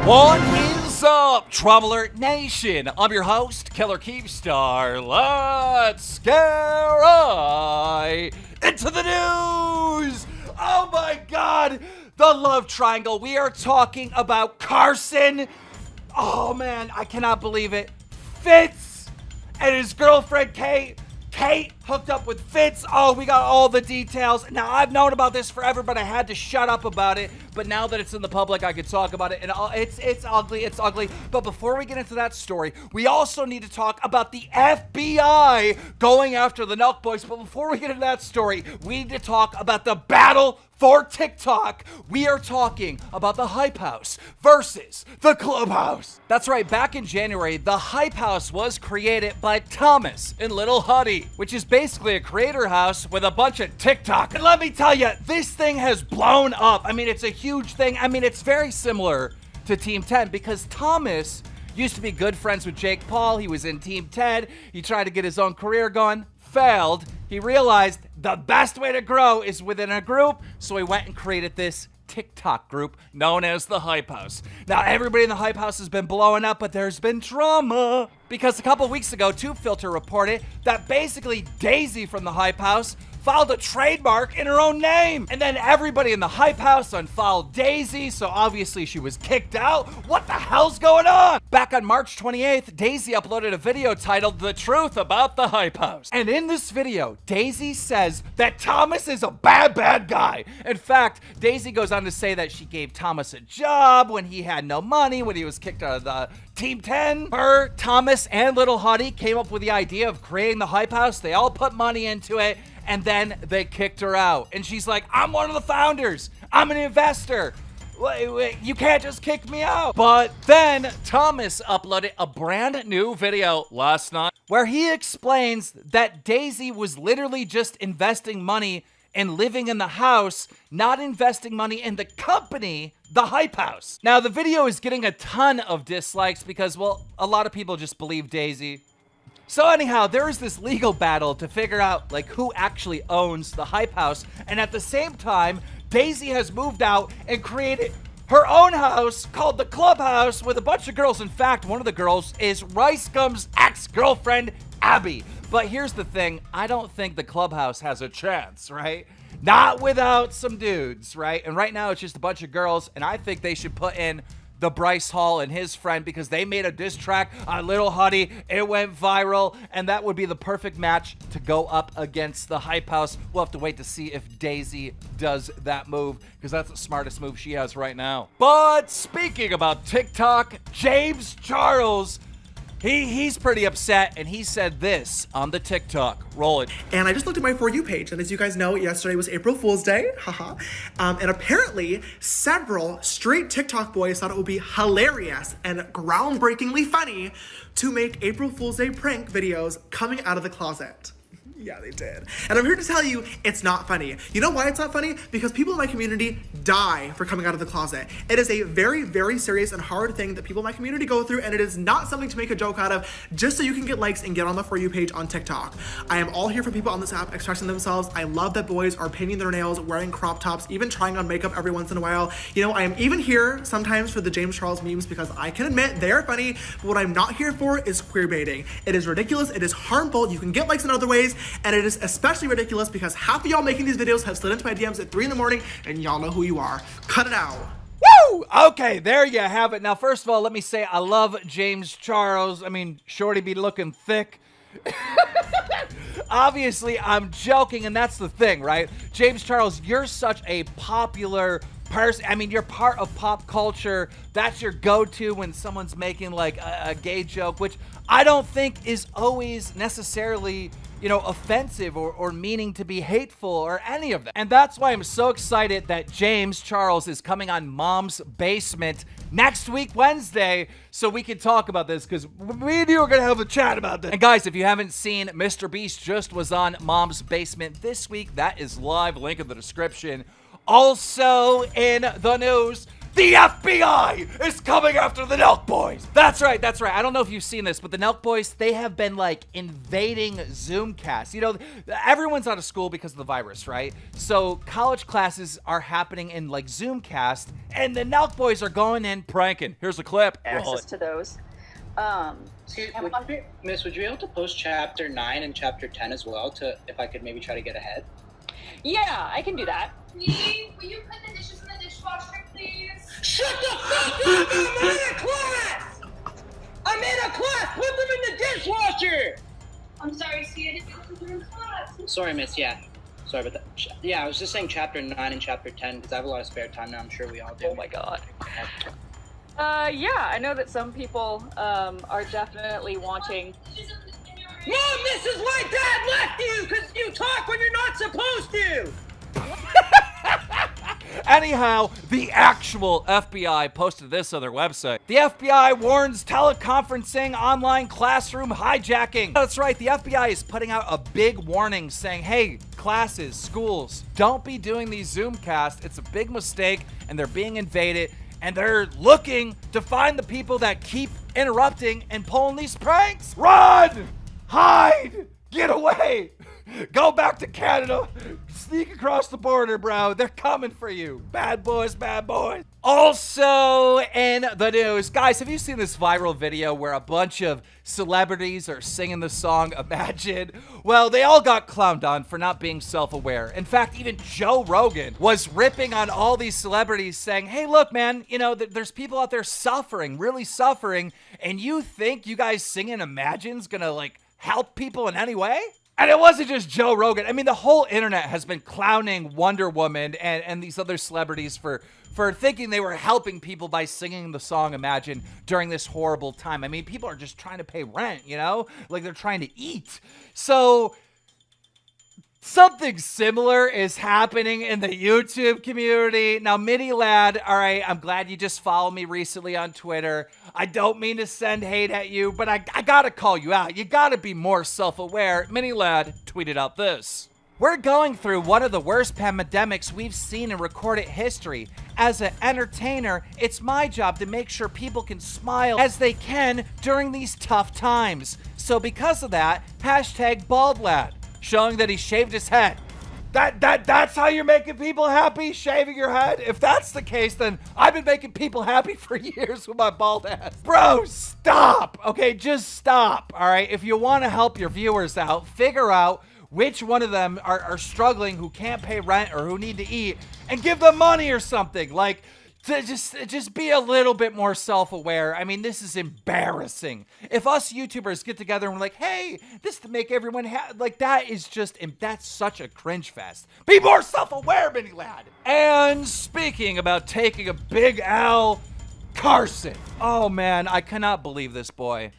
What is up, Trouble Alert Nation? I'm your host, Killer Keepstar. Let's get right into the news. Oh my God, the love triangle. We are talking about Carson. Oh man, I cannot believe it. Fitz and his girlfriend Kate. Kate hooked up with Fitz. Oh, we got all the details. Now, I've known about this forever, but I had to shut up about it. But now that it's in the public, I could talk about it. And it's ugly. But before we get into that story, we also need to talk about the FBI going after the Nelk Boys. But before we get into that story, we need to talk about the battle for TikTok. We are talking about the Hype House versus the Clubhouse. That's right, back in January, the Hype House was created by Thomas and Little Huddy, which is basically a creator house with a bunch of TikTok. And let me tell you, this thing has blown up. I mean, it's a huge thing. I mean, it's very similar to Team 10 because Thomas used to be good friends with Jake Paul. He was in Team 10. He tried to get his own career going, failed. He realized the best way to grow is within a group, so he went and created this TikTok group known as the Hype House. Now, everybody in the Hype House has been blowing up, but there's been drama. Because a couple weeks ago, TubeFilter reported that basically Daisy from the Hype House filed a trademark in her own name. And then everybody in the Hype House unfollowed Daisy, so obviously she was kicked out. What the hell's going on? Back on March 28th, Daisy uploaded a video titled The Truth About the Hype House. And in this video, Daisy says that Thomas is a bad guy. In fact, Daisy goes on to say that she gave Thomas a job when he had no money, when he was kicked out of the Team 10. Her, Thomas, and Little Huddy came up with the idea of creating the Hype House. They all put money into it. And then they kicked her out. And she's like, I'm one of the founders. I'm an investor. You can't just kick me out. But then Thomas uploaded a brand new video last night where he explains that Daisy was literally just investing money and living in the house, not investing money in the company, the Hype House. Now, the video is getting a ton of dislikes because, well, a lot of people just believe Daisy. So anyhow, there is this legal battle to figure out like who actually owns the Hype House. And at the same time, Daisy has moved out and created her own house called the Clubhouse with a bunch of girls. In fact, one of the girls is Rice Gum's ex-girlfriend, Abby. But here's the thing, I don't think the Clubhouse has a chance, right? Not without some dudes, right? And right now it's just a bunch of girls, and I think they should put in the Bryce Hall and his friend because they made a diss track on Little Huddy. It went viral, and that would be the perfect match to go up against the Hype House. We'll have to wait to see if Daisy does that move because that's the smartest move she has right now. But speaking about TikTok, James Charles, he's pretty upset, and he said this on the TikTok. Roll it. And I just looked at my For You page, and as you guys know, yesterday was April Fool's Day, haha. And apparently, several straight TikTok boys thought it would be hilarious and groundbreakingly funny to make April Fool's Day prank videos coming out of the closet. Yeah, they did. And I'm here to tell you, it's not funny. You know why it's not funny? Because people in my community die for coming out of the closet. It is a very, very serious and hard thing that people in my community go through, and it is not something to make a joke out of just so you can get likes and get on the For You page on TikTok. I am all here for people on this app expressing themselves. I love that boys are painting their nails, wearing crop tops, even trying on makeup every once in a while. You know, I am even here sometimes for the James Charles memes because I can admit they are funny, but what I'm not here for is queer baiting. It is ridiculous, it is harmful, you can get likes in other ways, and it is especially ridiculous because half of y'all making these videos have slid into my DMs at 3 in the morning, and y'all know who you are. Cut it out. Woo! Okay, there you have it. Now, first of all, let me say I love James Charles. I mean, Shorty be looking thick. Obviously, I'm joking, and that's the thing, right? James Charles, you're such a popular person. I mean, you're part of pop culture. That's your go-to when someone's making like a gay joke, which I don't think is always necessarily, you know, offensive or meaning to be hateful or any of that. And that's why I'm so excited that James Charles is coming on Mom's Basement next week, Wednesday, so we can talk about this because me and you are going to have a chat about this. And guys, if you haven't seen, Mr. Beast just was on Mom's Basement this week. That is live, link in the description. Also in the news, The FBI is coming after the Nelk Boys. That's right. I don't know if you've seen this, but the Nelk Boys, they have been like invading Zoomcast. You know, everyone's out of school because of the virus, right? So college classes are happening in like Zoomcast, and the Nelk Boys are going in pranking. Here's a clip. Access to those. Miss, would you be able to post chapter 9 and chapter 10 as well, to if I could maybe try to get ahead? Yeah, I can do that. Please, will you put the dishes in the dishwasher, please? Shut the fuck up! I'm in a class! I'm in a class! Put them in the dishwasher! I'm sorry, see, I didn't know you were in class. Sorry, Miss, yeah. Sorry about that. Yeah, I was just saying chapter 9 and chapter 10 because I have a lot of spare time now. I'm sure we all do. Oh my god. Yeah, I know that some people are definitely wanting. Mom, this is why Dad left you! Because you talk when you're not supposed to! Anyhow, the actual FBI posted this on their website. The FBI warns teleconferencing online classroom hijacking. That's right, the FBI is putting out a big warning saying, hey, classes, schools, don't be doing these Zoomcasts. It's a big mistake and they're being invaded. And they're looking to find the people that keep interrupting and pulling these pranks. Run! Hide! Get away! Go back to Canada. Sneak across the border, bro. They're coming for you. Bad boys, bad boys. Also in the news, guys, have you seen this viral video where a bunch of celebrities are singing the song Imagine? Well, they all got clowned on for not being self-aware. In fact, even Joe Rogan was ripping on all these celebrities saying, hey, look, man, you know, there's people out there suffering, really suffering, and you think you guys singing Imagine's gonna, like, help people in any way? And it wasn't just Joe Rogan. I mean, the whole internet has been clowning Wonder Woman and these other celebrities for thinking they were helping people by singing the song Imagine during this horrible time. I mean, people are just trying to pay rent, you know? Like, they're trying to eat. So something similar is happening in the YouTube community. Now, Mini Lad, all right, I'm glad you just followed me recently on Twitter. I don't mean to send hate at you, but I gotta call you out. You gotta be more self-aware. Mini Lad tweeted out this. We're going through one of the worst pandemics we've seen in recorded history. As an entertainer, it's my job to make sure people can smile as they can during these tough times. So because of that, hashtag bald lad, showing that he shaved his head. That's how you're making people happy? Shaving your head? If that's the case, then I've been making people happy for years with my bald ass. Bro, stop. Okay, just stop. All right, if you want to help your viewers out, figure out which one of them are struggling, who can't pay rent or who need to eat, and give them money or something. Like, to just be a little bit more self-aware. I mean, this is embarrassing. If us YouTubers get together and we're like, hey, this to make everyone like, that is just, that's such a cringe fest. Be more self-aware, Mini Lad. And speaking about taking a big L, Carson. Oh man, I cannot believe this boy.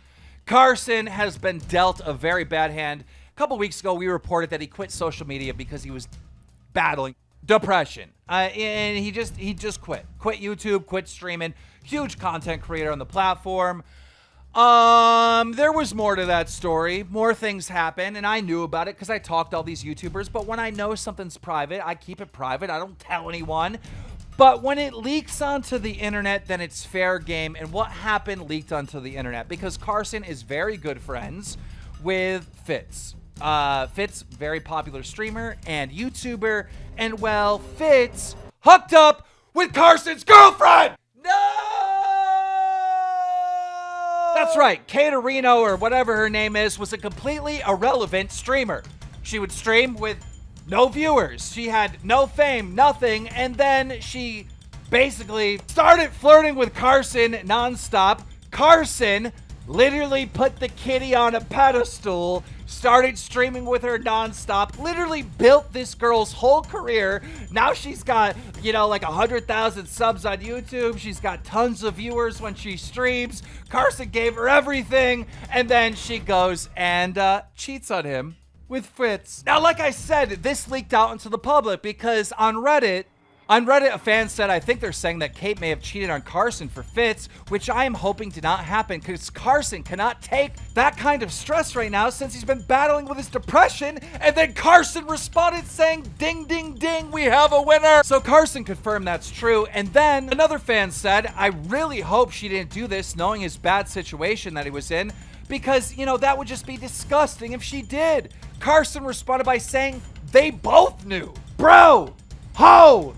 Carson has been dealt a very bad hand. A couple weeks ago, we reported that he quit social media because he was battling depression. And he just quit YouTube, quit streaming. Huge content creator on the platform. There was more to that story. More things happened, and I knew about it because I talked to all these YouTubers. But when I know something's private, I keep it private. I don't tell anyone. But when it leaks onto the internet, then it's fair game. And what happened leaked onto the internet because Carson is very good friends with Fitz. Fitz, very popular streamer and YouTuber, and well, Fitz hooked up with Carson's girlfriend! No! That's right, Caterino, or whatever her name is, was a completely irrelevant streamer. She would stream with no viewers, she had no fame, nothing, and then she basically started flirting with Carson nonstop. Carson literally put the kitty on a pedestal, started streaming with her nonstop, literally built this girl's whole career. Now she's got, you know, like 100,000 subs on YouTube. She's got tons of viewers when she streams. Carson gave her everything, and then she goes and cheats on him with Fitz. Now, like I said, this leaked out into the public because on Reddit, On Reddit, a fan said, I think they're saying that Kate may have cheated on Carson for Fitz, which I am hoping did not happen because Carson cannot take that kind of stress right now since he's been battling with his depression. And then Carson responded saying, ding, ding, ding, we have a winner. So Carson confirmed that's true. And then another fan said, I really hope she didn't do this knowing his bad situation that he was in because, you know, that would just be disgusting if she did. Carson responded by saying, they both knew. Bro, ho!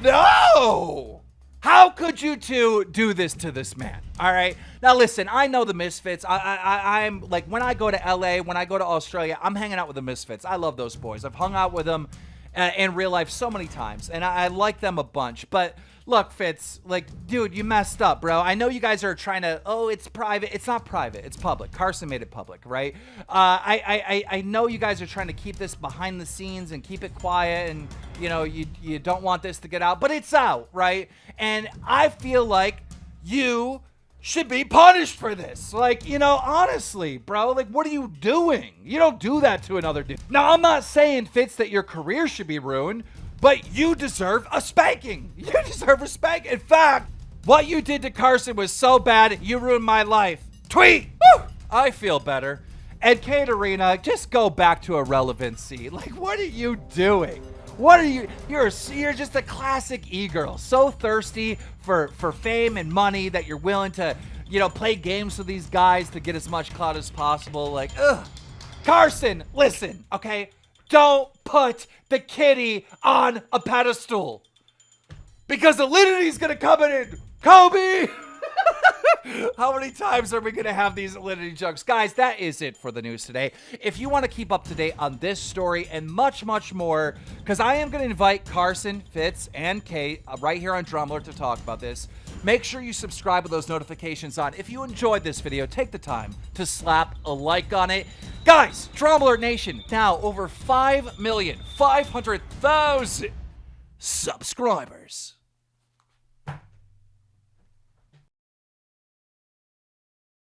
No! How could you two do this to this man? All right. Now listen, I know the Misfits. I'm like, when I go to LA, when I go to Australia, I'm hanging out with the Misfits. I love those boys. I've hung out with them in real life so many times, and I like them a bunch. But look, Fitz, like, dude, you messed up, bro. I know you guys are trying to, oh, it's private. It's not private. It's public. Carson made it public, right? I know you guys are trying to keep this behind the scenes and keep it quiet, and, you know, you don't want this to get out, but it's out, right? And I feel like you should be punished for this. Like, you know, honestly, bro, like, what are you doing? You don't do that to another dude. Now, I'm not saying, Fitz, that your career should be ruined, but you deserve a spanking. You deserve a spank. In fact, what you did to Carson was so bad, you ruined my life. Tweet! Woo! I feel better. And Katerina, just go back to irrelevancy. Like, what are you doing? What are you? You're just a classic e-girl. So thirsty for fame and money that you're willing to, you know, play games with these guys to get as much clout as possible. Like, ugh. Carson, listen, okay? Don't put the kitty on a pedestal. Because Alinity's gonna come in and, Kobe! How many times are we going to have these Alinity jokes? Guys, that is it for the news today. If you want to keep up to date on this story and much, much more, because I am going to invite Carson, Fitz, and Kate right here on Drumler to talk about this, make sure you subscribe with those notifications on. If you enjoyed this video, take the time to slap a like on it. Guys, Drumler Nation, now over 5,500,000 subscribers.